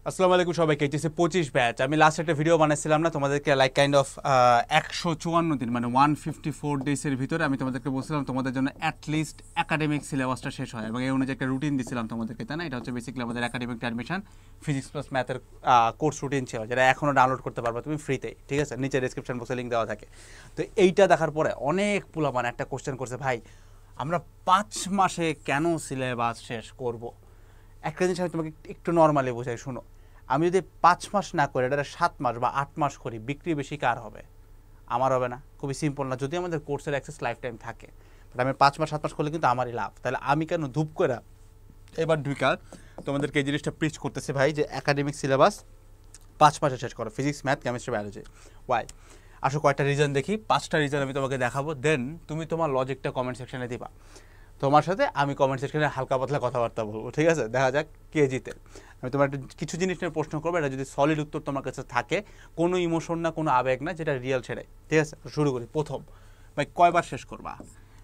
আসসালামু আলাইকুম সবাইকে। HSC 25 batch. আমি লাস্ট একটা ভিডিও বানাইছিলাম না তোমাদেরকে, লাইক কাইন্ড অফ 154 দিন মানে 154 ডেজের ভিতরে আমি তোমাদেরকে বলছিলাম তোমাদের জন্য অ্যাটলিস্ট একাডেমিক সিলেবাসটা শেষ হয়, এবং এই অনুযায়ী একটা রুটিন দিছিলাম তোমাদেরকে, তাই না? এটা হচ্ছে বেসিক্যালি আমাদের একাডেমিক অ্যাডমিশন ফিজিক্স প্লাস ম্যাথের কোর্স রুটিন ছিল, যেটা এখনও ডাউনলোড করতে পারবে তুমি ফ্রিতেই, ঠিক আছে? নিচে ডেসক্রিপশন বক্সে লিঙ্ক দেওয়া থাকে। তো এইটা দেখার পরে অনেক পোলাপান একটা কোশ্চেন করছে, ভাই আমরা 5 মাসে কেন সিলেবাস শেষ করব? একটা জিনিস আমি তোমাকে একটু নর্মালি বোঝাই, শুনো। আমি যদি 5 মাস না করে এটা 7 মাস বা 8 মাস করি, বিক্রি বেশি কার হবে? আমার হবে না? খুবই সিম্পল না? যদি আমাদের কোর্সের অ্যাক্সেস লাইফ টাইম থাকে, বাট আমি 5 মাস 7 মাস করলে কিন্তু আমারই লাভ। তাহলে আমি কেন ধূপ করে এবার ঢুকা তোমাদেরকে এই জিনিসটা প্রিচ করতেছি ভাই, যে একাডেমিক সিলেবাস 5 মাসে শেষ করো, physics math chemistry biology. Why? আসো কয়টা রিজন দেখি, 5টা রিজন আমি তোমাকে দেখাবো, দেন তুমি তোমার লজিকটা কমেন্ট সেকশনে দিবা। তোমার সাথে আমি কমেন্ট সেকশনে হালকা পাতলা কথাবার্তা বলবো, ঠিক আছে? দেখা যাক কে জিতে। আমি তোমার কিছু জিনিস নিয়ে প্রশ্ন করবো, এটা যদি সলিড উত্তর তোমার কাছে থাকে, কোনো ইমোশন না, কোনো আবেগ না, যেটা রিয়েল সেটাই, ঠিক আছে? শুরু করি। প্রথম, ভাই কয়বার শেষ করবা?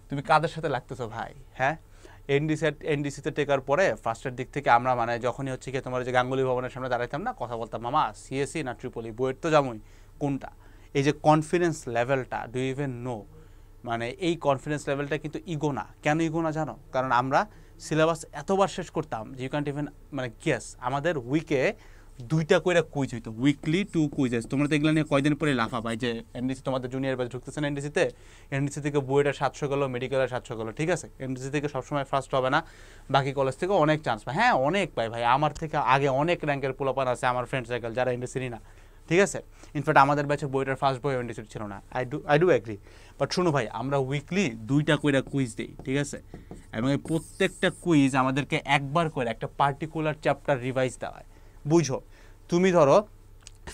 তুমি কাদের সাথে লাগতেছো ভাই? হ্যাঁ, এনডিসিতে টেকার পরে ফার্স্টের দিক থেকে আমরা মানে যখনই হচ্ছে কি তোমার যে গাঙ্গুলি ভবনের সামনে দাঁড়াইতাম না, কথা বলতাম, মামা সিএসসি না ট্রিপলি, বুয়েট তো জামুই, কোনটা? এই যে কনফিডেন্স লেভেলটা, ডু ইভেন নো? মানে এই কনফিডেন্স লেভেলটা কিন্তু ইগো না। কেন ইগো না জানো? কারণ আমরা সিলেবাস এতবার শেষ করতাম যে ইউ ক্যান্ট ইভেন মানে গেস। আমাদের উইকে 2টা করে কুইজ হইতো, উইকলি 2 কুইজেস। তোমরা তো এগুলো নিয়ে কয়দিন পরে লাফা ভাই যে এনডিসি তোমাদের জুনিয়র ব্যাচ ঢুকতেছে না এনডিসিতে, এনডিসি থেকে বুয়েটা 700 গেলো, মেডিকেলের 700 গেলো, ঠিক আছে? এনডিসি থেকে সবসময় ফার্স্ট হবে না, বাকি কলেজ থেকে অনেক চান্স পায়। হ্যাঁ অনেক পায় ভাই, আমার থেকে আগে অনেক র্যাঙ্কের পোলাপান আছে আমার ফ্রেন্ড সার্কেল যারা এনডিসিরই না, ঠিক আছে? ইনফ্যাক্ট আমাদের ব্যাচে বইটার ফার্স্ট বই এনডিসির ছিল না। I do agree. বাট শুনো ভাই, আমরা উইকলি 2টা করে কুইজ দিই, ঠিক আছে? এবং এই প্রত্যেকটা কুইজ আমাদেরকে একবার করে একটা পার্টিকুলার চ্যাপ্টার রিভাইজ দেওয়া হয়। বুঝো, তুমি ধরো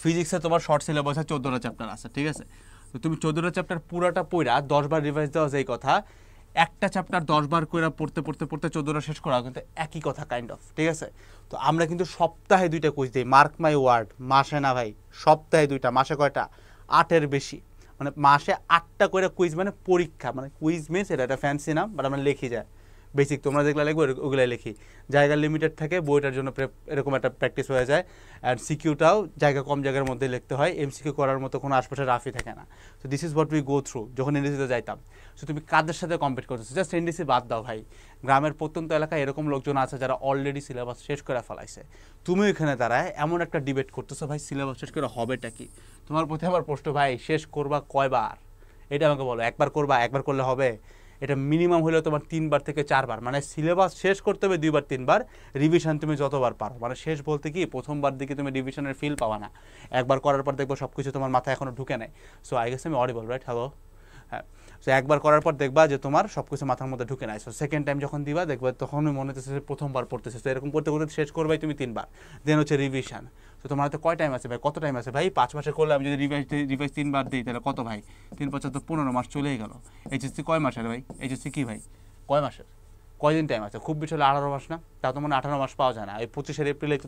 ফিজিক্সে তোমার শর্ট সিলেবাসে 14টা চ্যাপ্টার আছে, ঠিক আছে? তো তুমি 14টা চ্যাপ্টার পুরাটা পড়া 10বার রিভাইজ দেওয়া যেই কথা, একটা চ্যাপ্টার 10বার করে পড়তে পড়তে পড়তে 14টা শেষ করা কিন্তু একই কথা কাইন্ড অফ, ঠিক আছে? তো আমরা কিন্তু সপ্তাহে 2টা কুইজ দিই, মার্ক মাই ওয়ার্ড, মাসে না ভাই, সপ্তাহে 2টা। মাসে কয়টা? 8-এর বেশি। মানে মাসে 8টা করে কুইজ, মানে পরীক্ষা, মানে কুইজ মিনস এটা একটা ফ্যান্সি নাম, বাট আমরা লিখি যায় বেসিক। তোমরা যেগুলো লিখবো ওগুলাই লিখি। জায়গা লিমিটেড থাকে, বইটার জন্য এরকম একটা প্র্যাকটিস হয়ে যায়। অ্যান্ড সিকিউটাও জায়গা কম জায়গার মধ্যে লিখতে হয়, এমসিকিউ করার মতো কোনো আশপাশে রাফই থাকে না। তো this is what we go through যখন এনডিসিতে যাইতাম। সো তুমি কাদের সাথে কম্পিট করতেছো? জাস্ট এনডিসি বাদ দাও ভাই, গ্রামের প্রত্যন্ত এলাকায় এরকম লোকজন আছে যারা অলরেডি সিলেবাস শেষ করে ফেলাইছে। তুমি এখানে দাঁড়ায় এমন একটা ডিবেট করতেছো, ভাই সিলেবাস শেষ করে হবেটা কি? তোমার প্রতি আমার প্রশ্ন, ভাই শেষ করবা কয়বার? এটা আমাকে বলো। একবার করবা? একবার করলে হবে? এটা মিনিমাম হলেও তোমার 3বার থেকে 4বার, মানে সিলেবাস শেষ করতে হবে 2বার 3বার, রিভিশন তুমি যতবার পারো। মানে শেষ বলতে কি, প্রথমবার দিকে তুমি রিভিশনের ফিল পাবা না, একবার করার পর দেখবো সব কিছু তোমার মাথায় এখনো ঢুকে নেয়। সো আই গেস আমি অডিবল, রাইট? হ্যালো? হ্যাঁ। সো একবার করার পর দেখবা যে তোমার সব কিছু মাথার মধ্যে ঢুকে নেয়। সো সেকেন্ড টাইম যখন দিবা দেখবা তখনই মনে হচ্ছে প্রথমবার পড়তেছে। তো এরকম করতে করতে শেষ করবাই তুমি 3বার, দেন হচ্ছে রিভিশন। তো তোমার হাতে কয় টাইম আছে ভাই? কত টাইম আছে ভাই? 5 মাসে করলে আমি যদি রিভাইজ 3বার দিই তাহলে কত ভাই? 3 × 5 = 15 মাস চলেই গেল। এইচএসসি কয় মাসের ভাই? এইচএসসি কি ভাই কয় মাসের? কয়দিন টাইম আছে? খুব বেশি হলে 18 মাস না? তা তো মনে হয় 18 মাস পাওয়া যায় না। এই 25শে এপ্রিলে তো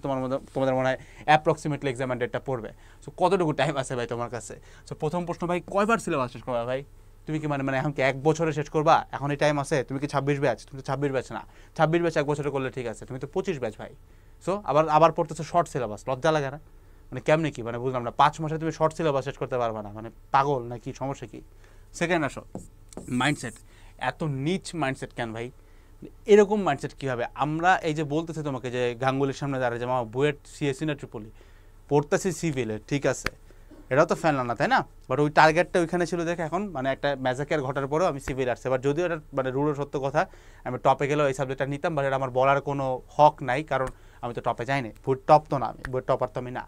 তোমাদের মনে হয় অ্যাপ্রক্সিমেটলি এক্সামের ডেটটা পড়বে। সো কতটুকু টাইম আছে ভাই তোমার কাছে? সো প্রথম প্রশ্ন, ভাই কয়বার সিলেবাস শেষ করবা ভাই? তুমি কি মানে এখন কি 1 বছরে শেষ করবা? এখনই টাইম আছে? তুমি কি 26 ব্যাচ? তুমি তো 26 ব্যাচ না। 26 ব্যাচ 1 বছরে করলে ঠিক আছে, তুমি তো 25 ব্যাচ ভাই। সো আবার পড়তেছো শর্ট সিলেবাস, লজ্জা লাগে না? মানে কেমনে কি, মানে বুঝলাম না। 5 মাসে তুমি শর্ট সিলেবাস শেষ করতে পারবে না? মানে পাগল নাকি? সমস্যা কি? সেকেন্ড আসো, মাইন্ডসেট। এত নিচ মাইন্ডসেট কেন ভাই? এরকম মাইন্ডসেট কীভাবে? আমরা এই যে বলতেছি তোমাকে যে গাঙ্গুলির সামনে দাঁড়ায় যে মামা বুয়েট সিএসসি না ট্রিপলি, পড়তেছি সিভিলে, ঠিক আছে, এটাও তো ফেললাম না, তাই না? বাট ওই টার্গেটটা ওইখানে ছিল দেখে এখন মানে একটা ম্যাজাকের ঘটার পরেও আমি সিভিল আর্টস। এবার যদিও এটা মানে রুড়ো সত্য কথা, আমি টপে গেলেও এই সাবজেক্টটা নিতাম, বাট এটা আমার বলার কোনো হক নাই, কারণ আমি তো টপে যাইনি। বইয়ের টপ তো না, আমি বইয়ের টপার তো আমি না।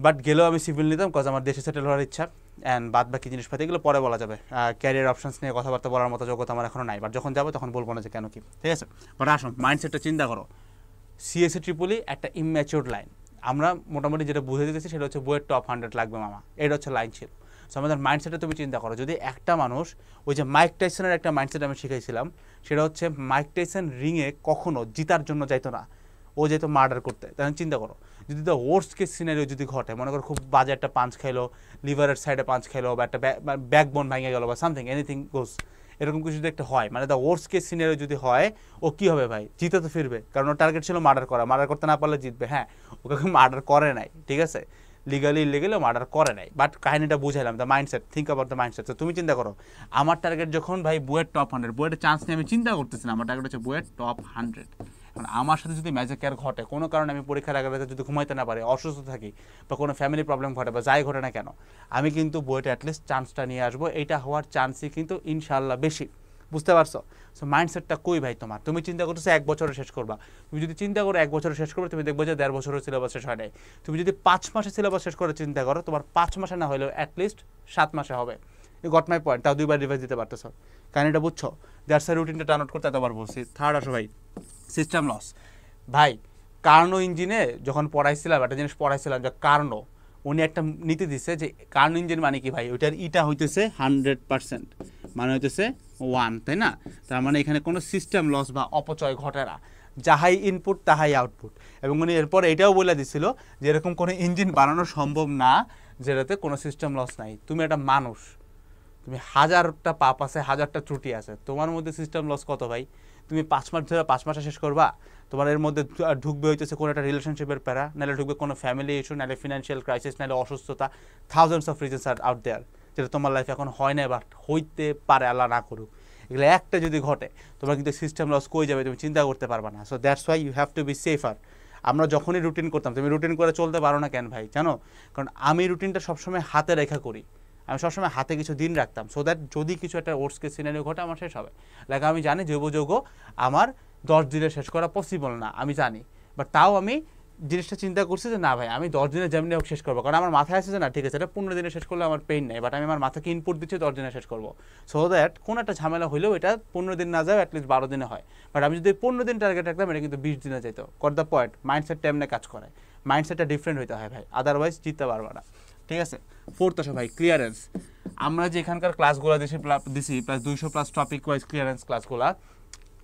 বাট গেলেও আমি সিভিল নিতাম, কজ আমার দেশে সেটেল হওয়ার ইচ্ছা। অ্যান্ড বাদ বাকি জিনিসপাতি এগুলো পরে বলা যাবে। ক্যারিয়ার অপশনস নিয়ে কথাবার্তা বলার মতো যোগ্যতা আমার এখনও নাই, বাট যখন যাবো তখন বলবো না যে কেন কি, ঠিক আছে? বাট আসুন মাইন্ডসেটটা চিন্তা করো। সিএসসি ট্রিপলি একটা ইম্যাচিওর লাইন। আমরা মোটামুটি যেটা বুঝে দিতেছি সেটা হচ্ছে বইয়ের টপ 100 লাগবে মামা, এটা হচ্ছে লাইন ছিল। সো আমাদের মাইন্ডসেটে তুমি চিন্তা করো, যদি একটা মানুষ, ওই যে মাইক টাইসনের একটা মাইন্ডসেট আমি শিখাইছিলাম, সেটা হচ্ছে মাইক টাইসন রিংয়ে কখনো জিতার জন্য যাইতো না, ও যেত মার্ডার করতে। তাহলে চিন্তা করো, যদি দ্য ওয়ার্স্ট কেস সিনারিও যদি ঘটে, মনে করো খুব বাজে একটা পাঞ্চ খাইলো, লিভারের সাইডে পাঞ্চ খাইলো, বা একটা ব্যাকবোন ভেঙে গেলো, বা সামথিং, এনিথিং গোস, এরকম কিছু যদি একটা হয়, মানে দ্য ওয়ার্স্ট কেস সিনারিও যদি হয়, ও কি হবে ভাই? জিতে তো ফিরবে, কারণ ওর টার্গেট ছিল মার্ডার করা, মার্ডার করতে না পারলে জিতবে। হ্যাঁ, ওকে মার্ডার করে নাই, ঠিক আছে, লিগালি ইলিগালি মার্ডার করে নাই, বাট কাহিনীটা বুঝাইলাম, the mindset, think about the mindset. তো তুমি চিন্তা করো, আমার টার্গেট যখন ভাই বুয়েট টপ 100, বুয়েটের চান্স নিয়ে আমি চিন্তা করতেছি না, আমার টার্গেট হচ্ছে বুয়েট টপ 100। কারণ আমার সাথে যদি ম্যাজিক ঘটে, কোনো কারণে আমি পরীক্ষার আগে রাতে যদি ঘুমাইতে না পারি, অসুস্থ থাকি, বা কোনো ফ্যামিলি প্রবলেম ঘটে, বা যাই ঘটে না কেন, আমি কিন্তু বুয়েটে অ্যাটলিস্ট চান্সটা নিয়ে আসবো। এইটা হওয়ার চান্সই কিন্তু ইনশাল্লাহ বেশি, বুঝতে পারছো? সো মাইন্ডসেটটা কই ভাই তোমার? তুমি চিন্তা করতেছো 1 বছরে শেষ করবা, তুমি যদি চিন্তা করো 1 বছরে শেষ করবে, তুমি দেখবে যে 1.5 বছরের সিলেবাস শেষ হয় নাই। তুমি যদি 5 মাসে সিলেবাস শেষ করে চিন্তা করো, তোমার 5 মাসে না হলেও অ্যাটলিস্ট 7 মাসে হবে। You got my point? তাও 2বার রিভাইজ দিতে পারতেছো, কারণটা বুঝছো? দ্যাটস আ রুটিনটা টার্ন আউট করতে এতবার বলছি। থার্ড আসো ভাই, সিস্টেম লস। ভাই কার্নো ইঞ্জিনে যখন পড়াইছিলাম, একটা জিনিস পড়াইছিলাম যে কার্নো, উনি একটা নীতি দিচ্ছে যে কার্নো ইঞ্জিন মানে কি ভাই, ওইটার ইটা হইতেছে 100%, মানে হইতেছে 1, তাই না? তার মানে এখানে কোনো সিস্টেম লস বা অপচয় ঘটে না, যাহাই ইনপুট তাহাই আউটপুট। এবং উনি এরপর এটাও বলে দিছিল যে এরকম কোনো ইঞ্জিন বানানো সম্ভব না যেটাতে কোনো সিস্টেম লস নাই। তুমি একটা মানুষ, তুমি 1000টা পাপ আছে, 1000টা ত্রুটি আছে, তোমার মধ্যে সিস্টেম লস কত ভাই? তুমি 5 মাস ধরে 5 মাসে শেষ করবা? তোমার এর মধ্যে ঢুকবে হইতেছে কোনো একটা রিলেশনশিপের প্যারা, নাহলে ঢুকবে কোনো ফ্যামিলি ইস্যু, নাহলে ফিনান্সিয়াল ক্রাইসিস, নাহলে অসুস্থতা। Thousands of reasons are out there, যেটা তোমার লাইফে এখন হয় না, বাট হইতে পারে, আল্লাহ না করুক। এগুলো একটা যদি ঘটে, তোমার কিন্তু সিস্টেম লস কই যাবে তুমি চিন্তা করতে পারবা না। So that's why you have to be safer. আমরা যখনই রুটিন করতাম, তুমি রুটিন করে চলতে পারো না কেন ভাই জানো? কারণ আমি রুটিনটা সবসময় হাতে রেখা করি, আমি সবসময় হাতে কিছু দিন রাখতাম, সো দ্যাট যদি কিছু একটা ওয়ার্স্ট কেস সিনারিও ঘটে আমার শেষ হবে। লাইক আমি জানি জৈব যৌগ আমার 10 দিনে শেষ করা পসিবল না, আমি জানি, বাট তাও আমি জিনিসটা চিন্তা করছি যে না ভাই আমি 10 দিনে যেমনি হোক শেষ করবো, কারণ আমার মাথায় আছে যে না ঠিক আছে এটা 15 দিনে শেষ করলে আমার পেইন নেই, বাট আমি আমার মাথাকে ইনপুট দিচ্ছি 10 দিনে শেষ করবো, সো দ্যাট কোনো একটা ঝামেলা হলেও এটা 15 দিন না যায়, অ্যাটলিস্ট 12 দিনে হয়। বাট আমি যদি 15 দিন টার্গেট রাখতাম, এটা কিন্তু 20 দিনে যেত। কট দ্য পয়েন্ট, মাইন্ডসেটটা এমনি কাজ করে, মাইন্ডসেটটা ডিফারেন্ট হইতে হয় ভাই, আদারওয়াইজ জিততে পারবে না, ঠিক আছে? ফোর্থ আসো ভাই, ক্লিয়ারেন্স। আমরা যে এখানকার ক্লাসগুলো দিছি প্লাস 200+ টপিক ওয়াইজ ক্লিয়ারেন্স ক্লাসগুলো,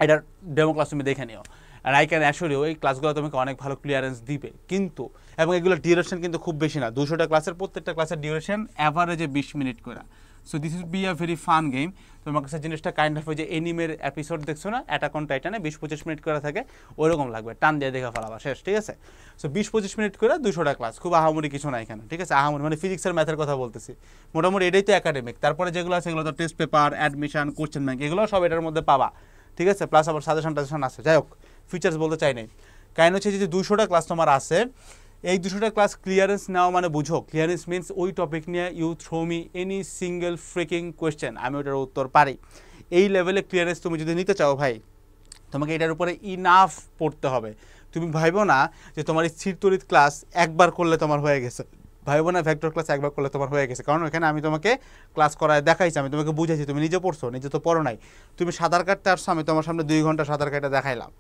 এটার ডেমো ক্লাস তুমি দেখে নিও, আর আই ক্যান অ্যাসিওর ইউ এই ক্লাসগুলো তোমাকে অনেক ভালো ক্লিয়ারেন্স দিবে। কিন্তু এবং এগুলোর ডিউরেশন কিন্তু খুব বেশি না, 200টা ক্লাসের প্রত্যেকটা ক্লাসের ডিউরেশন অ্যাভারেজে 20 মিনিট করে। So this will be a very fun game. তোমার কাছে জিনিসটা কাইন্ড অফ ওই যে এনিমের এপিসোড দেখছো না, অ্যাটাক অন টাইটানে 20-25 মিনিট করে থাকে, ওইরকম লাগবে, টান দিয়ে দেখা ফেলাবা শেষ, ঠিক আছে? সো 20-25 মিনিট করে 200টা ক্লাস, খুব আহামরি কিছু না এখানে, ঠিক আছে? আহামরি মানে ফিজিক্সের ম্যাথের কথা বলতেছি, মোটামুটি এটাই তো একাডেমিক। তারপরে যেগুলো আছে এগুলো তো test paper, admission, question bank, এগুলো সব এটার মধ্যে পাবা, ঠিক আছে? প্লাস আবার সাজেশন আছে। যাই হোক, ফিচার্স বলতে চাই নাই, কারণ হচ্ছে যদি 200টা ক্লাস তোমার আছে, এই 200টা ক্লাস ক্লিয়ারেন্স নাও মানে বুঝো, ক্লিয়ারেন্স মিনস ওই টপিক নিয়ে you throw me any single freaking question, আমি ওটার উত্তর পারি। এই লেভেলে ক্লিয়ারেন্স তুমি যদি নিতে চাও ভাই, তোমাকে এটার উপরে ইনাফ পড়তে হবে। তুমি ভাইবো না যে তোমার এই স্থিরতরিত ক্লাস একবার করলে তোমার হয়ে গেছে, ভাইবো না ভেক্টর ক্লাস একবার করলে তোমার হয়ে গেছে, কারণ এখানে আমি তোমাকে ক্লাস করায় দেখাইছি, আমি তোমাকে বুঝাইছি, তুমি নিজে পড়ছো, নিজে তো পড়ো নাই। তুমি সাঁতার কাটতে আসছো, আমি তোমার সামনে 2 ঘন্টা সাঁতার কাটতে দেখাইলাম,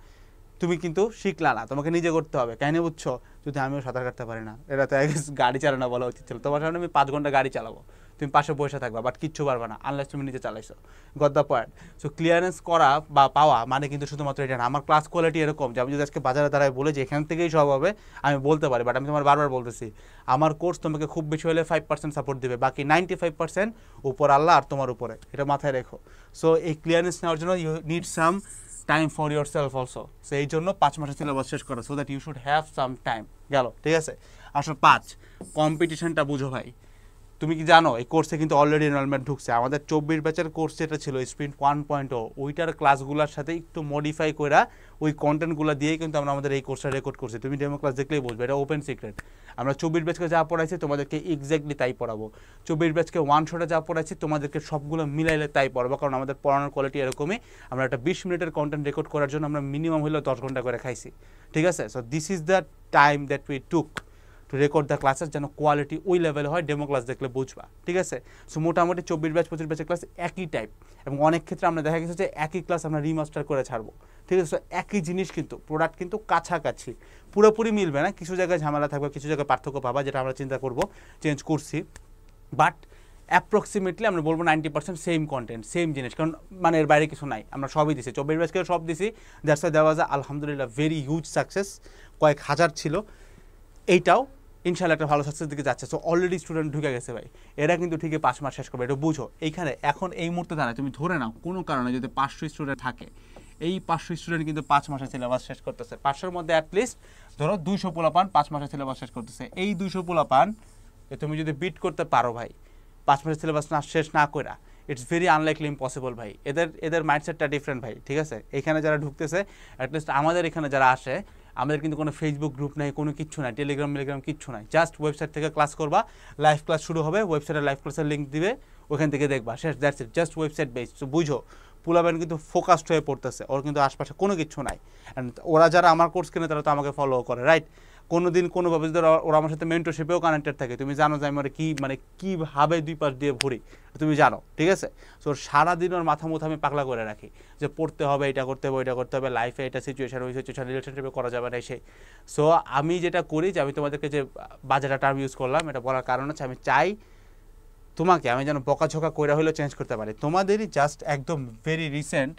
তুমি কিন্তু শিখলা না, তোমাকে নিজে করতে হবে। কাহিনী বুঝছো? যদি আমিও সাঁতার কাটতে পারি না, এটা তো গাড়ি চালানো বলা উচিত ছিল, তোমার সামনে আমি 5 ঘন্টা গাড়ি চালাবো, তুমি পাশে বসে থাকবা, বাট কিচ্ছু পারবে না আনলেস তুমি নিজে চালাইছো। Got the point? So clearance করা বা পাওয়া মানে কিন্তু শুধুমাত্র এটা না। আমার ক্লাস কোয়ালিটি এরকম যে আমি যদি আজকে বাজারে দাঁড়ায় বলে যে এখান থেকেই সব হবে, আমি বলতে পারি, বাট আমি তোমার বারবার বলতেছি আমার কোর্স তোমাকে খুব বেশি হলে 5% সাপোর্ট দেবে, বাকি 95% উপর আল্লাহ আর তোমার উপরে, এটা মাথায় রেখো। সো এই ক্লিয়ারেন্স নেওয়ার জন্য you need some time for yourself also. So এই জন্য 5 মাসের সিলেবাস শেষ করো, so that you should have some time. গেল, ঠিক আছে? আসলে 5 কম্পিটিশনটা বুঝো ভাই। তুমি কি জানো এই কোর্সে কিন্তু অলরেডি এনরোলমেন্ট ঢুকছে, আমাদের 24 ব্যাচের কোর্স যেটা ছিল স্প্রিন্ট 1.0, ওইটার ক্লাসগুলোর সাথে একটু মডিফাই করে ওই কন্টেন্টগুলো দিয়েই কিন্তু আমরা আমাদের এই কোর্সটা রেকর্ড করছি। তুমি ডেমো ক্লাস দেখলেই বুঝবে, এটা ওপেন সিক্রেট। আমরা 24 ব্যাচকে যা পড়াইছি তোমাদেরকে এক্স্যাক্টলি তাই পড়াবো, 24 ব্যাচকে 1 শটে যা পড়াইছি তোমাদেরকে সবগুলো মিলাইলে তাই পড়াবো, কারণ আমাদের পড়ানোর কোয়ালিটি এরকমই। আমরা একটা 20 মিনিটের কন্টেন্ট রেকর্ড করার জন্য আমরা মিনিমাম হলেও 10 ঘন্টা করে খাইছি, ঠিক আছে? So this is the time that we took two record the classes, যেন কোয়ালিটি ওই লেভেলে হয়, ডেমো ক্লাস দেখলে বুঝবা, ঠিক আছে? সো মোটামুটি 24 ব্যাচ 25 ব্যাচের ক্লাস একই টাইপ, এবং অনেক ক্ষেত্রে আমরা দেখা গেছে যে একই ক্লাস আমরা রিমাস্টার করে ছাড়বো, ঠিক আছে? সো একই জিনিস কিন্তু প্রোডাক্ট কিন্তু কাছাকাছি, পুরোপুরি মিলবে না, কিছু জায়গায় ঝামেলা থাকবে, কিছু জায়গায় পার্থক্য পাবা, যেটা আমরা চিন্তা করবো চেঞ্জ করছি, বাট অ্যাপ্রক্সিমেটলি আমরা বলবো 90% সেম কন্টেন্ট, সেম জিনিস, কারণ মানে এর বাইরে কিছু নাই, আমরা সবই দিছি, 24 ব্যাচকে সব দিছি। দ্যাটস ওয়াই দেওয়া যায় আলহামদুলিল্লাহ ভেরি হিউজ সাকসেস, কয়েক হাজার ছিল। এইটাও ইনশাআল্লাহ একটা ভালো সাকসেসের দিকে যাচ্ছে। সো অলরেডি স্টুডেন্ট ঢুকে গেছে ভাই, এরা কিন্তু ঠিকই 5 মাস শেষ করবে, এটা বুঝো। এইখানে এখন এই মুহূর্তে দাঁড়ায় তুমি ধরে নাও কোনো কারণে যদি 500 স্টুডেন্ট থাকে, এই 500 স্টুডেন্ট কিন্তু 5 মাসের সিলেবাস শেষ করতেছে। 500-র মধ্যে অ্যাটলিস্ট ধরো 200 পোলাপান 5 মাসের সিলেবাস শেষ করতেছে। এই 200 পোলাপান তুমি যদি বিট করতে পারো ভাই 5 মাসের সিলেবাস না শেষ না কইরা, ইটস ভেরি আনলাইকলি ইম্পসিবল ভাই। এদের মাইন্ডসেটটা ডিফারেন্ট ভাই, ঠিক আছে। এখানে যারা ঢুকতেছে অ্যাটলিস্ট আমাদের এখানে যারা আসে, আমাদের কিন্তু কোনো ফেসবুক গ্রুপ নাই, কোনো কিচ্ছু নাই, টেলিগ্রাম কিচ্ছু নাই। জাস্ট ওয়েবসাইট থেকে ক্লাস করবা, লাইভ ক্লাস শুরু হবে, ওয়েবসাইটে লাইভ ক্লাসের লিঙ্ক দিবে, ওখান থেকে দেখবা, শেষ, that's it, just website base. তো বুঝো পুলাবেন কিন্তু ফোকাসড হয়ে পড়তেছে, ওর কিন্তু আশপাশে কোনো কিছু নাই। অ্যান্ড ওরা যারা আমার কোর্স কিনে তারা তো আমাকে ফলো করে, রাইট। কোনো দিন কোনোভাবে যদি ওরা আমার সাথে মেন্টরশিপেও কানেক্টেড থাকে, তুমি জানো যে আমি ওরা কীভাবে দুই পাশ দিয়ে ঘুরি, তুমি জানো, ঠিক আছে। সো সারাদিন ওর মাথা মুথা আমি পাগলা করে রাখি যে পড়তে হবে, এটা করতে হবে, ওইটা করতে হবে, লাইফে এটা সিচুয়েশন, ওই সিচুয়েশন, রিলেশনশিপে করা যাবে না সেই। সো আমি যেটা করি যে আমি তোমাদেরকে যে বাজে একটা টার্ম ইউজ করলাম, এটা বলার কারণ হচ্ছে আমি চাই তোমাকে আমি যেন বকাঝকা কইরা হলেও চেঞ্জ করতে পারি। তোমাদেরই জাস্ট একদম ভেরি রিসেন্ট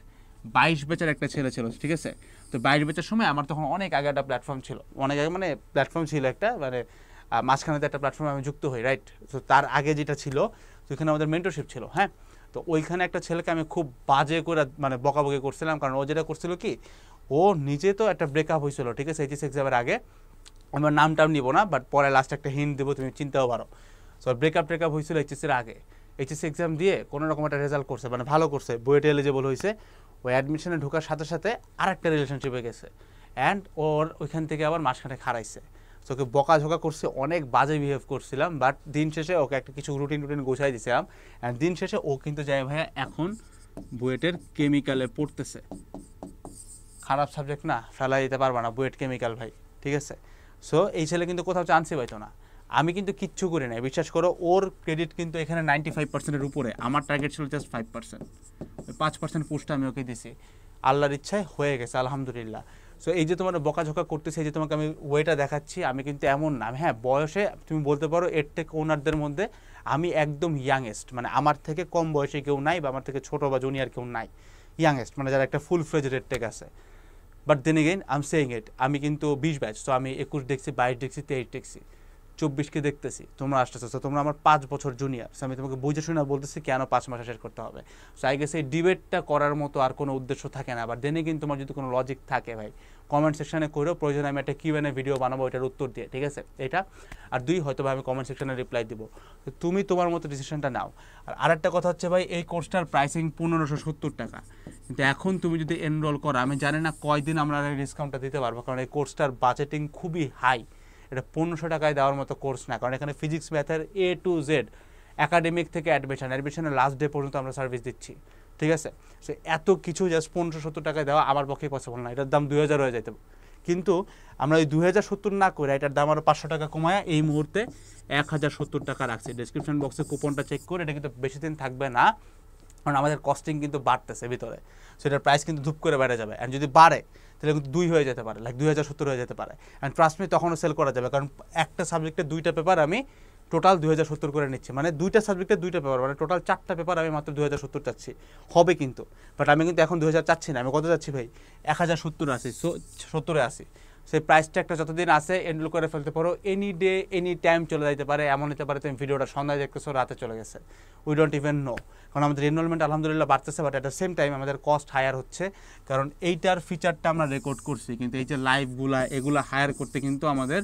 22 ব্যাচের একটা ছেলে ছিল, ঠিক আছে। তো 22 ব্যাচের সময় আমার তখন অনেক আগে একটা প্ল্যাটফর্ম ছিল, অনেক আগে মানে প্ল্যাটফর্ম ছিল একটা, মানে মাঝখানে একটা প্ল্যাটফর্মে আমি যুক্ত হই, রাইট। তো তার আগে যেটা ছিল তো ওইখানে আমাদের মেন্টরশিপ ছিল, হ্যাঁ। তো ওইখানে একটা ছেলেকে আমি খুব বাজে করে মানে বকাবকি করছিলাম, কারণ ও যেটা করছিল কি, ও নিজে তো একটা ব্রেকআপ হয়েছিল, ঠিক আছে, এইচএস এক্সামের আগে। আমার নামটাম নিব না, বাট পরে লাস্ট একটা হিন্ট দেবো, তুমি চিনতেও পারো। সো ব্রেকআপ হয়েছিল এইচএসের আগে, এইচএস এক্সাম দিয়ে কোনো রকম একটা রেজাল্ট করছে, মানে ভালো করছে, বুয়েটে এলিজিবল হয়েছে। ওই অ্যাডমিশনে ঢোকার সাথে সাথে আরেকটা রিলেশনশিপে গেছে, অ্যান্ড ওর ওইখান থেকে আবার মাঝখানে খারাইছে। সো ওকে বকাঝকা করছে, অনেক বাজে বিহেভ করছিলাম, বাট দিন শেষে ওকে একটা কিছু রুটিন গোছাই দিয়েছিলাম। অ্যান্ড দিন শেষে ও কিন্তু যায় ভাইয়া এখন বুয়েটের কেমিক্যালে পড়তেছে। খারাপ সাবজেক্ট না, ফেলা দিতে পারবা না, বুয়েট কেমিক্যাল ভাই, ঠিক আছে। সো এই ছেলে কিন্তু কোথাও চান্সই পাইতো না, আমি কিন্তু কিচ্ছু করি নাই, বিশ্বাস করো। ওর ক্রেডিট কিন্তু এখানে 95%-এর উপরে, আমার টার্গেট ছিল জাস্ট 5%, 5% পোস্ট আমি ওকে দিছি, আল্লাহর ইচ্ছায় হয়ে গেছে, আলহামদুলিল্লাহ। সো এই যে তোমার বকাঝকা করতেছে, এই যে তোমাকে আমি ওয়েটা দেখাচ্ছি, আমি কিন্তু এমন না, হ্যাঁ বয়সে তুমি বলতে পারো এডটেক ওনারদের মধ্যে আমি একদম ইয়াংয়েস্ট, মানে আমার থেকে কম বয়সে কেউ নাই, বা আমার থেকে ছোটো বা জুনিয়র কেউ নাই, ইয়াংয়েস্ট মানে যারা একটা ফুল ফ্লেজ এডটেক আছে। But then again I am saying it, আমি কিন্তু 20 ব্যাচ, তো আমি 21 দেখছি, 22 দেখছি, 23 দেখছি, 24কে দেখতেছি, তোমরা আসতেছো, তো তোমরা আমার 5 বছর জুনিয়র। সো আমি তোমাকে বুঝে শুনে বলতেছি কেন 5 মাসে শেষ করতে হবে। সো আই গেস এই ডিবেটটা করার মতো আর কোনো উদ্দেশ্য থাকে না। আবার দেন এগেইন তোমার যদি কোনো লজিক থাকে ভাই, কমেন্ট সেকশনে করেও, প্রয়োজনে আমি একটা কিউএনএ ভিডিও বানাবো এটার উত্তর দিয়ে, ঠিক আছে। এটা আর 2 হয়তো ভাই আমি কমেন্ট সেকশনে রিপ্লাই দিব, তো তুমি তোমার মতো ডিসিশনটা নাও। আর আরেকটা কথা হচ্ছে ভাই, এই কোর্সটার প্রাইসিং 1570 টাকা, কিন্তু এখন তুমি যদি এনরোল করো, আমি জানি না কয়দিন আমরা এই ডিসকাউন্টটা দিতে পারবো, কারণ এই কোর্সটার বাজেটিং খুবই হাই। এটা 1500 টাকায় দেওয়ার মতো কোর্স না, কারণ এখানে ফিজিক্স ম্যাথের A to Z, একাডেমিক থেকে অ্যাডমিশনের লাস্ট ডে পর্যন্ত আমরা সার্ভিস দিচ্ছি, ঠিক আছে। সো এত কিছু জাস্ট 1570 টাকায় দেওয়া আমার পক্ষে পসিবল না, এটার দাম 2000 হয়ে যেতে। কিন্তু আমরা ওই 2070 না করে এটার দাম আরও 500 টাকা কমায় এই মুহূর্তে 1070 টাকা রাখছি। ডেসক্রিপশন বক্সে কুপনটা চেক করে, এটা কিন্তু বেশি দিন থাকবে না, কারণ আমাদের কস্টিং কিন্তু বাড়তেছে ভিতরে, সেটার প্রাইস কিন্তু ধূপ করে বেড়ে যাবে। অ্যান্ড যদি বাড়ে তাহলে কিন্তু 2 হয়ে যেতে পারে, লাইক 2070 হয়ে যেতে পারে। অ্যান্ড ট্রাস্ট মি তখনও সেল করা যাবে, কারণ একটা সাবজেক্টে 2টা পেপার আমি টোটাল 2070 করে নিচ্ছি, মানে 2টা সাবজেক্টে 2টা পেপার, মানে টোটাল 4টা পেপার আমি মাত্র 2070 চাচ্ছি, হবে কিন্তু। বাট আমি কিন্তু এখন 2000 চাচ্ছি না, আমি কত চাচ্ছি ভাই, 1070 আসি, 70-এ আসি। সেই প্রাইস ট্যাগটা যতদিন আসে এনরোল করে ফেলতে পারো, এনি ডে এনি টাইম চলে যেতে পারে, এমন হতে পারে তুমি ভিডিওটা সন্ধ্যায় দেখতেছো, রাতে চলে গেছে, উই ডোন্ট ইভেন নো। কারণ আমাদের এনরোলমেন্ট আলহামদুলিল্লাহ বাড়তেছে, but at the same time আমাদের কস্ট হায়ার হচ্ছে, কারণ এইটার ফিচারটা আমরা রেকর্ড করছি, কিন্তু এই যে লাইভগুলা এগুলো হায়ার করতে কিন্তু আমাদের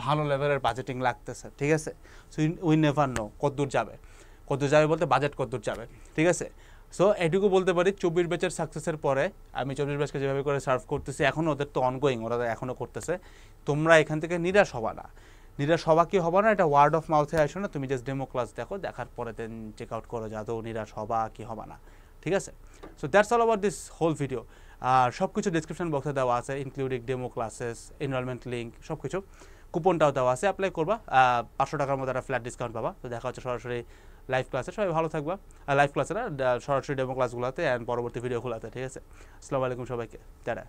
ভালো লেভেলের বাজেটিং লাগতেছে, ঠিক আছে। সো উই নেভার নো কতদূর যাবে বলতে বাজেট কতদূর যাবে, ঠিক আছে। সো এটুকু বলতে পারি 24 ব্যাচের সাকসেসের পরে আমি 24 ব্যাচকে যেভাবে করে সার্ভ করতেছি, এখনও ওদের তো অনগোয়িং, ওরা এখনও করতেছে। তোমরা এখান থেকে নিরাশ হবা না, কি হবা না, এটা ওয়ার্ড অফ মাউথে আসো না, তুমি জাস্ট ডেমো ক্লাস দেখো, দেখার পরে দেন চেক আউট করো যে আদৌ নিরাশ হবা কি হবা না, ঠিক আছে। So that's all about this whole video. আর সব কিছু ডিসক্রিপশন বক্সে দেওয়া আছে, including demo classes, enrolment link, সব কিছু। কুপনটাও দেওয়া আছে, অ্যাপ্লাই করবা, 500 টাকার মধ্যে একটা ফ্ল্যাট ডিসকাউন্ট পাবা। তো দেখা হচ্ছে সরাসরি লাইভ ক্লাসে, সবাই ভালো থাকবা। লাইভ ক্লাসে না, সরাসরি ডেমো ক্লাসগুলোতে অ্যান্ড পরবর্তী ভিডিওগুলোতে, ঠিক আছে। আসসালামু আলাইকুম সবাইকে, টাটা।